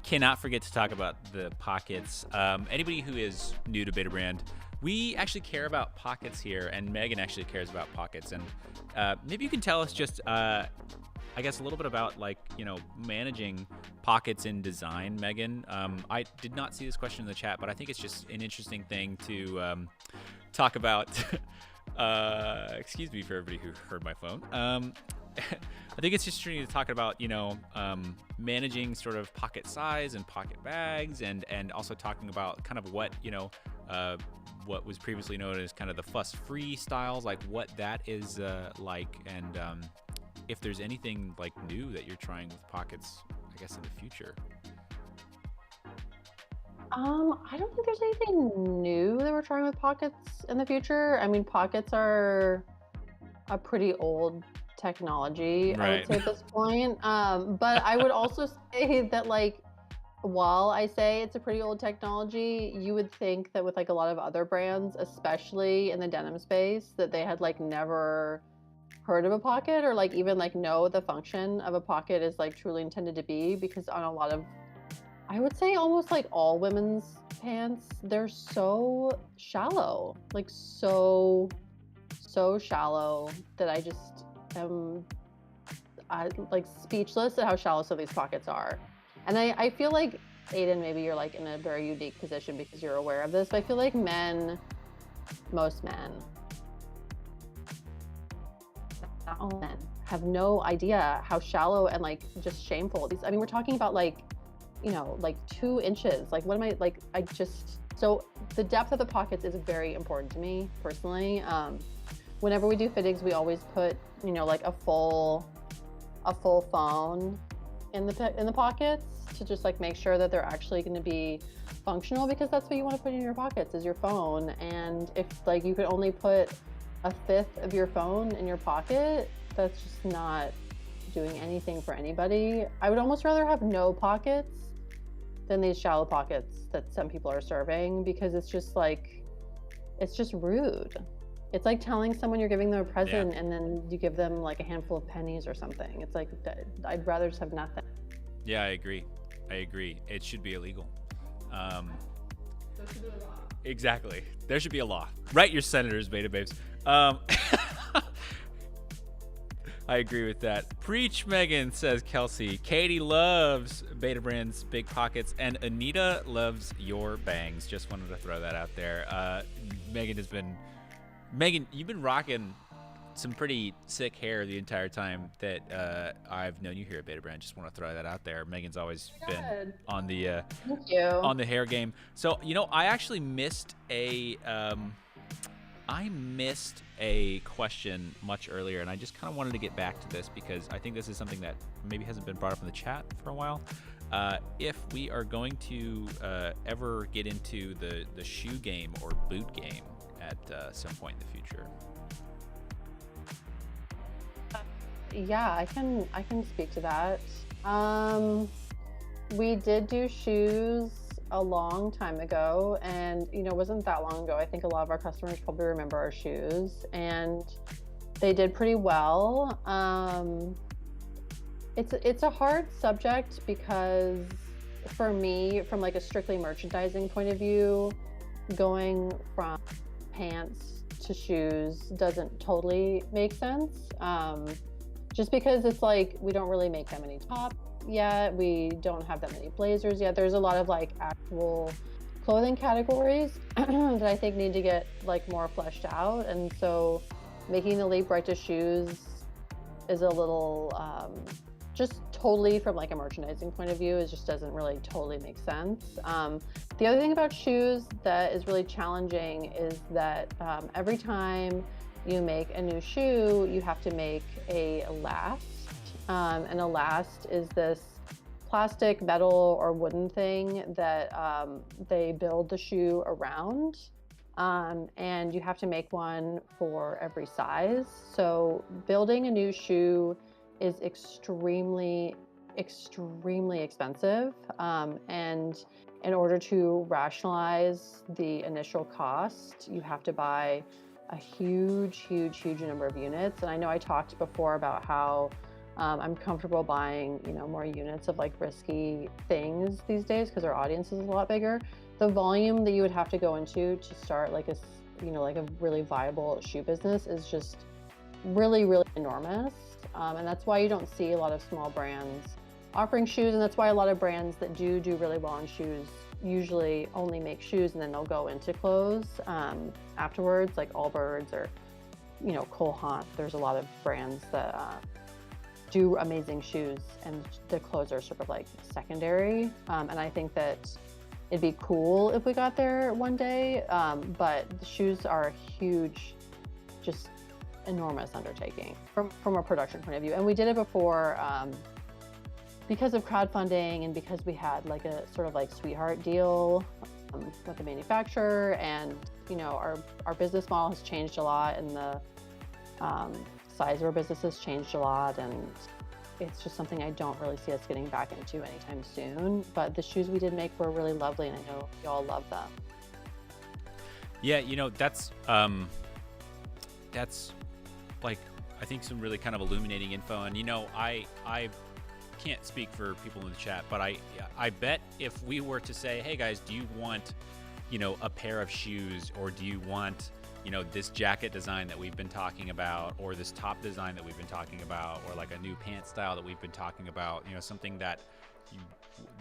Cannot forget to talk about the pockets. Anybody who is new to Beta Brand, we actually care about pockets here, and Megan actually cares about pockets. And maybe you can tell us just, I guess, a little bit about managing pockets in design, Megan. I did not see this question in the chat, but I think it's just an interesting thing to talk about. Excuse me for everybody who heard my phone. I think it's just interesting to talk about, managing sort of pocket size and pocket bags, and also talking about kind of what, what was previously known as kind of the fuss-free styles, like what that is like, and if there's anything like new that you're trying with pockets, I guess, in the future. I don't think there's anything new that we're trying with pockets in the future. I mean, pockets are a pretty old technology, Right. I would say at this point. But I would also say that, like, while I say it's a pretty old technology, you would think that with like a lot of other brands, especially in the denim space, that they had like never heard of a pocket or like even like know what the function of a pocket is like truly intended to be, because on a lot of, I would say almost like all women's pants, they're so shallow, like so shallow that I just am like speechless at how shallow some of these pockets are. And I feel like, Aiden, maybe you're like in a very unique position because you're aware of this, but I feel like most men, not all men, have no idea how shallow and like just shameful these. I mean, we're talking about like, you know, like 2 inches. Like, what am I like? So the depth of the pockets is very important to me personally. Whenever we do fittings, we always put, you know, like a full phone in the pockets to just like make sure that they're actually going to be functional, because that's what you want to put in your pockets is your phone. And if like you could only put a fifth of your phone in your pocket, that's just not doing anything for anybody. I would almost rather have no pockets than these shallow pockets that some people are serving, because it's just rude. It's like telling someone you're giving them a present and then you give them like a handful of pennies or something. It's like, I'd rather just have nothing. Yeah, I agree. It should be illegal. There should be a law. Exactly. There should be a law. Write your senators, Beta Babes. I agree with that. Preach, Megan, says Kelsey. Katie loves Beta Brand's big pockets, and Anita loves your bangs. Just wanted to throw that out there. Megan, you've been rocking some pretty sick hair the entire time that I've known you here at Beta Brand. Just want to throw that out there. Megan's always been on the Thank you. on the hair game. So, you know, I actually missed a question much earlier, and I just kind of wanted to get back to this because I think this is something that maybe hasn't been brought up in the chat for a while. If we are going to ever get into the shoe game or boot game at some point in the future. Yeah, I can speak to that. We did do shoes a long time ago, and you know, it wasn't that long ago. I think a lot of our customers probably remember our shoes, and they did pretty well. It's a hard subject because for me, from like a strictly merchandising point of view, going from pants to shoes doesn't totally make sense. Just because it's like we don't really make that many tops yet, we don't have that many blazers yet. There's a lot of like actual clothing categories that I think need to get like more fleshed out, and so making the leap right to shoes is a little just totally from like a merchandising point of view, it just doesn't really totally make sense. The other thing about shoes that is really challenging is that every time you make a new shoe, you have to make a last. And a last is this plastic, metal, or wooden thing that they build the shoe around. And you have to make one for every size. So building a new shoe is extremely expensive. And in order to rationalize the initial cost, you have to buy a huge number of units. And I know I talked before about how I'm comfortable buying, you know, more units of like risky things these days because our audience is a lot bigger. The volume that you would have to go into to start like a, you know, like a really viable shoe business is just really enormous. And that's why you don't see a lot of small brands offering shoes. And that's why a lot of brands that do really well in shoes usually only make shoes and then they'll go into clothes afterwards, like Allbirds or, you know, Cole Haan. There's a lot of brands that do amazing shoes and the clothes are sort of like secondary. And I think that it'd be cool if we got there one day, but the shoes are a huge, just enormous undertaking from a production point of view. And we did it before because of crowdfunding and because we had like a sort of like sweetheart deal with the manufacturer, and you know, our business model has changed a lot and the size of our business has changed a lot, and it's just something I don't really see us getting back into anytime soon. But the shoes we did make were really lovely, and I know y'all love them. Yeah, you know, that's like I think some really kind of illuminating info. And I can't speak for people in the chat, but I bet if we were to say, hey guys, do you want a pair of shoes, or do you want this jacket design that we've been talking about, or this top design that we've been talking about, or like a new pant style that we've been talking about, something that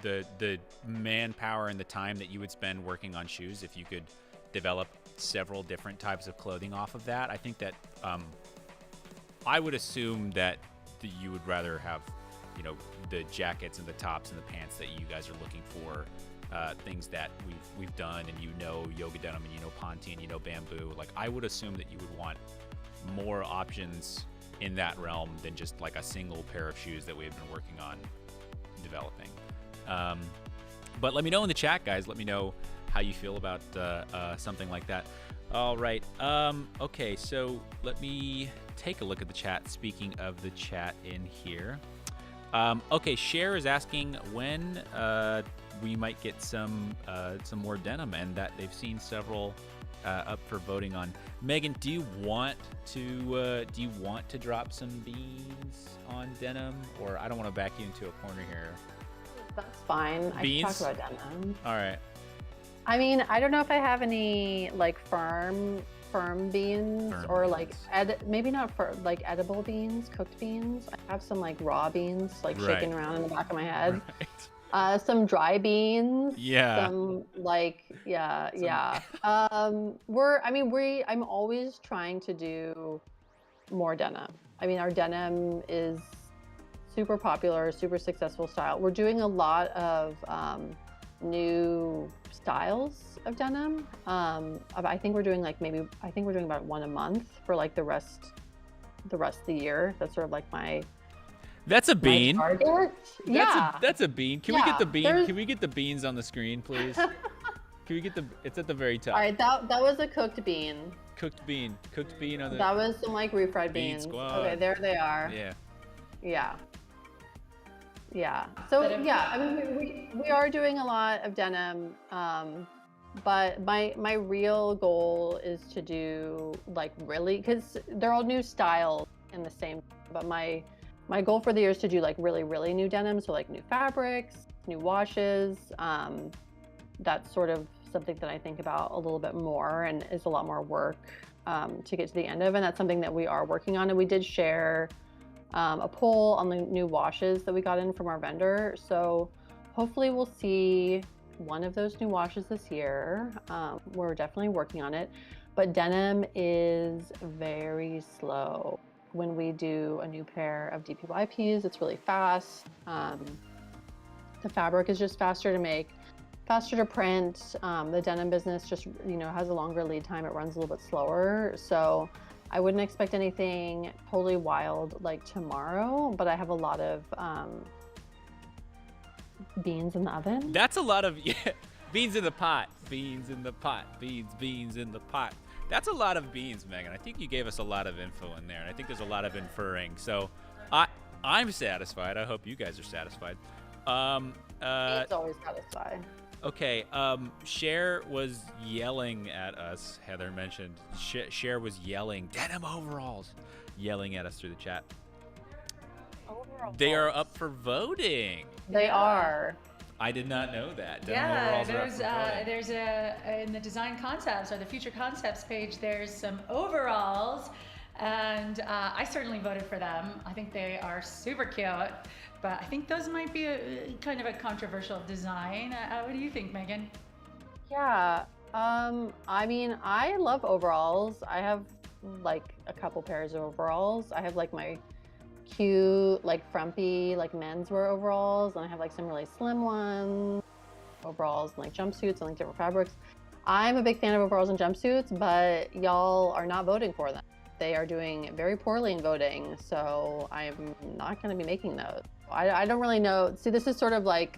the manpower and the time that you would spend working on shoes, if you could develop several different types of clothing off of that, I think that I would assume that you would rather have the jackets and the tops and the pants that you guys are looking for, things that we've done, and yoga denim, and ponte, and bamboo. Like, I would assume that you would want more options in that realm than just like a single pair of shoes that we've been working on developing. But let me know in the chat, guys. Let me know how you feel about something like that. All right. Okay, so let me take a look at the chat. Speaking of the chat in here. Okay, Cher is asking when we might get some more denim, and that they've seen several up for voting on. Megan, do you want to drop some beans on denim, or I don't want to back you into a corner here? That's fine. Beans? I can talk about denim. All right. I mean, I don't know if I have any like firm beans, or like maybe not for like edible beans, cooked beans. I have some like raw beans like shaking around in the back of my head. Right. Some dry beans. Yeah. Some like yeah. I'm always trying to do more denim. I mean, our denim is super popular, super successful style. We're doing a lot of new styles of denim. I think we're doing about one a month for like the rest of the year. That's sort of like my That's a bean. Target. That's a bean. Can we get the bean? Can we get the beans on the screen, please? Can we get it's at the very top. All right, that was a cooked bean. Cooked bean on the. That was some like refried Bean beans. Squad. Okay, there they are. Yeah. So I mean, we are doing a lot of denim, but my real goal is to do like really, because they're all new styles in the same. But my goal for the year is to do like really new denim, so like new fabrics, new washes. That's sort of something that I think about a little bit more, and is a lot more work to get to the end of, and that's something that we are working on. And we did share a poll on the new washes that we got in from our vendor. So hopefully we'll see one of those new washes this year. We're definitely working on it, but denim is very slow. When we do a new pair of DPYPs, it's really fast. The fabric is just faster to make, faster to print. The denim business just, has a longer lead time. It runs a little bit slower. So I wouldn't expect anything totally wild like tomorrow, but I have a lot of beans in the oven. That's a lot of beans in the pot. Beans in the pot. Beans in the pot. That's a lot of beans, Megan. I think you gave us a lot of info in there, and I think there's a lot of inferring. So I'm satisfied. I hope you guys are satisfied. Beans always satisfy. Okay, Cher was yelling at us. Heather mentioned Cher was yelling, denim overalls, yelling at us through the chat. Overalls. They are up for voting. They are. I did not know that. Yeah, there's in the design concepts or the future concepts page, there's some overalls, and I certainly voted for them. I think they are super cute, but I think those might be a kind of a controversial design. What do you think, Megan? Yeah, I mean, I love overalls. I have like a couple pairs of overalls. I have like my cute, like frumpy, like menswear overalls, and I have like some really slim ones, overalls and like jumpsuits and like different fabrics. I'm a big fan of overalls and jumpsuits, but y'all are not voting for them. They are doing very poorly in voting, so I'm not going to be making those. I don't really know. See, this is sort of like,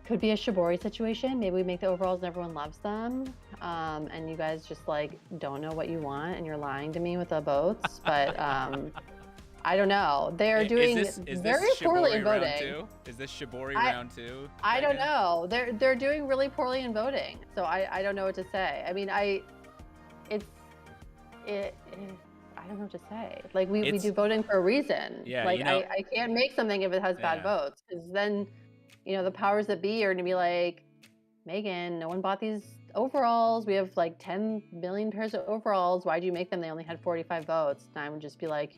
could be a Shibori situation. Maybe we make the overalls and everyone loves them, and you guys just like don't know what you want and you're lying to me with the votes. But I don't know. They are doing very poorly in voting. Is this Shibori round two? I don't know. They're doing really poorly in voting, so I don't know what to say. I mean, I I don't know what to say. Like we It's- do voting for a reason. Yeah, Like you know- I can't make something if it has bad Yeah. votes, because then, the powers that be are gonna be like, Megan, no one bought these overalls. We have like 10 million pairs of overalls. Why'd you make them? They only had 45 votes. And I would just be like,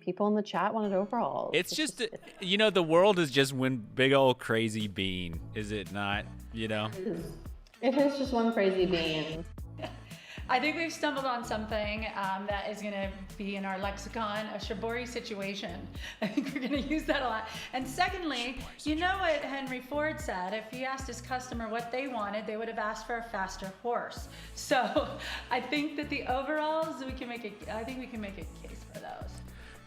people in the chat wanted overalls. It's just, the world is just one big old crazy bean, is it not? It is just one crazy bean. I think we've stumbled on something that is going to be in our lexicon, a Shibori situation. I think we're going to use that a lot. And secondly, you know what Henry Ford said? If he asked his customer what they wanted, they would have asked for a faster horse. So I think that the overalls, I think we can make a case for those.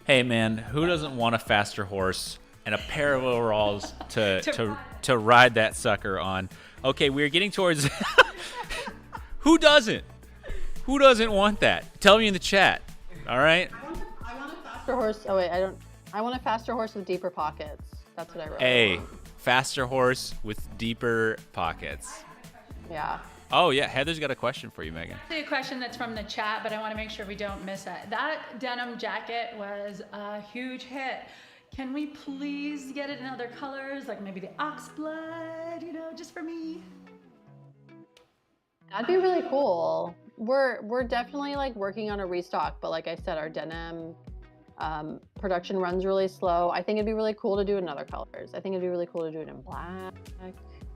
Hey man, who doesn't want a faster horse and a pair of overalls to ride that sucker on? Okay, we're getting towards who doesn't? Who doesn't want that? Tell me in the chat. All right? I want a faster horse. Oh wait, I want a faster horse with deeper pockets. That's what I wrote. A faster horse with deeper pockets. Yeah. Oh yeah, Heather's got a question for you, Megan. A question that's from the chat, but I want to make sure we don't miss it. That denim jacket was a huge hit. Can we please get it in other colors, like maybe the oxblood, just for me? That'd be really cool. We're definitely like working on a restock, but like I said, our denim production runs really slow. I think it'd be really cool to do it in other colors. I think it'd be really cool to do it in black.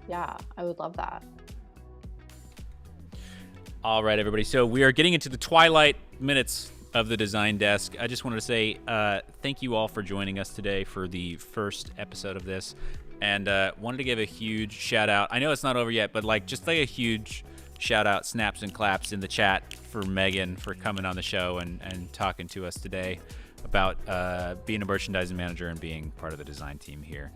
Yeah, I would love that. All right, everybody. So we are getting into the Twilight Minutes of the Design Desk. I just wanted to say thank you all for joining us today for the first episode of this, and wanted to give a huge shout out. I know it's not over yet, but just a huge shout out, snaps and claps in the chat for Megan for coming on the show and talking to us today about being a merchandising manager and being part of the design team here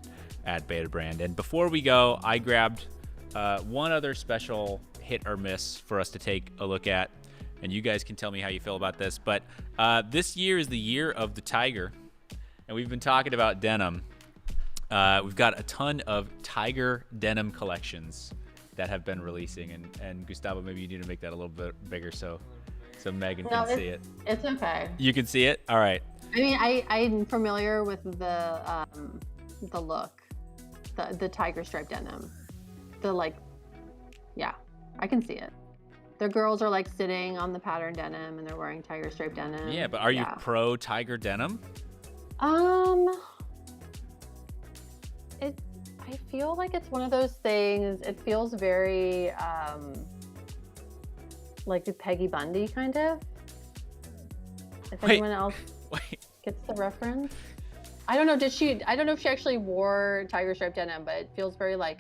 at Beta Brand. And before we go, I grabbed one other special hit or miss for us to take a look at, and you guys can tell me how you feel about this. But this year is the year of the tiger, and we've been talking about denim. We've got a ton of tiger denim collections that have been releasing, and Gustavo, maybe you need to make that a little bit bigger so Megan can see it. It's okay. You can see it? All right. I mean, I'm familiar with the look, the tiger stripe denim, I can see it. The girls are sitting on the pattern denim and they're wearing tiger stripe denim. Yeah, but are you pro tiger denim? I feel like it's one of those things. It feels very like the Peggy Bundy kind of. If anyone else gets the reference. I don't know. I don't know if she actually wore tiger stripe denim, but it feels very like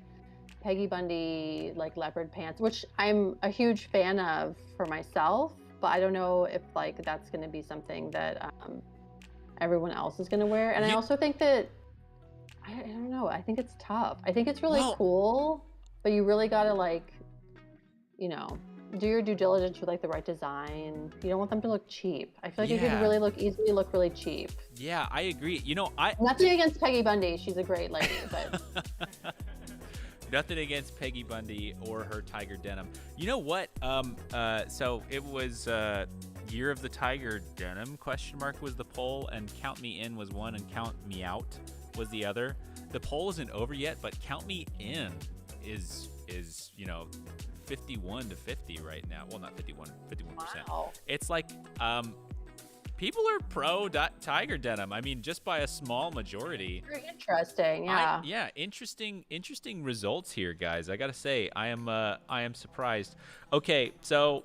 Peggy Bundy, like leopard pants, which I'm a huge fan of for myself, but I don't know if that's going to be something that everyone else is going to wear. And I also think that, I don't know, I think it's tough. I think it's really cool, but you really got to do your due diligence with the right design. You don't want them to look cheap. I feel like it could easily look really cheap. Yeah, I agree. Nothing against Peggy Bundy. She's a great lady, but... Nothing against Peggy Bundy or her tiger denim. You know what? So it was Year of the Tiger Denim ? Was the poll, and Count Me In was one, and Count Me Out was the other. The poll isn't over yet, but Count Me In is 51 to 50 right now. Well, not 51%. Wow. It's people are pro tiger denim. I mean, just by a small majority. Very interesting, yeah. Interesting results here, guys. I gotta say, I am surprised. Okay, so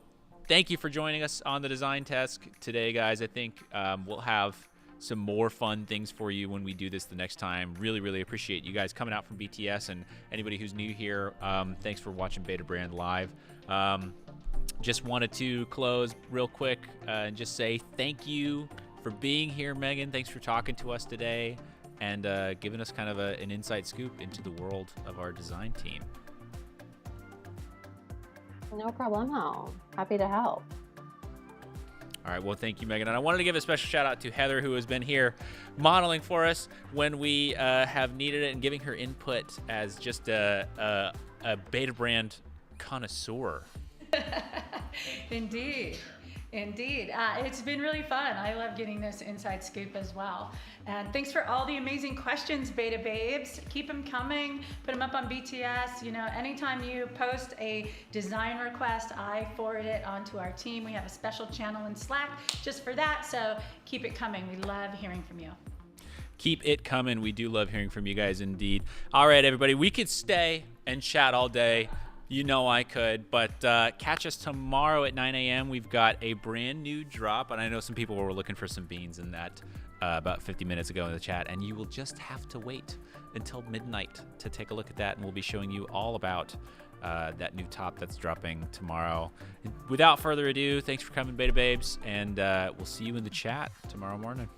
thank you for joining us on the Design Desk today, guys. I think we'll have some more fun things for you when we do this the next time. Really, really appreciate you guys coming out from BTS, and anybody who's new here, thanks for watching Beta Brand Live. Just wanted to close real quick and just say thank you for being here, Megan. Thanks for talking to us today and giving us kind of an inside scoop into the world of our design team. No problemo. Happy to help. All right, well, thank you, Megan. And I wanted to give a special shout out to Heather, who has been here modeling for us when we have needed it, and giving her input as just a Beta Brand connoisseur. Indeed. Indeed. It's been really fun. I love getting this inside scoop as well. And thanks for all the amazing questions, Beta Babes. Keep them coming. Put them up on BTS. You know, anytime you post a design request, I forward it onto our team. We have a special channel in Slack just for that. So keep it coming. We love hearing from you. Keep it coming. We do love hearing from you guys indeed. All right, everybody. We could stay and chat all day. You know I could, but catch us tomorrow at 9 a.m. We've got a brand new drop, and I know some people were looking for some beans in that about 50 minutes ago in the chat, and you will just have to wait until midnight to take a look at that, and we'll be showing you all about that new top that's dropping tomorrow. Without further ado, thanks for coming, Beta Babes, and we'll see you in the chat tomorrow morning.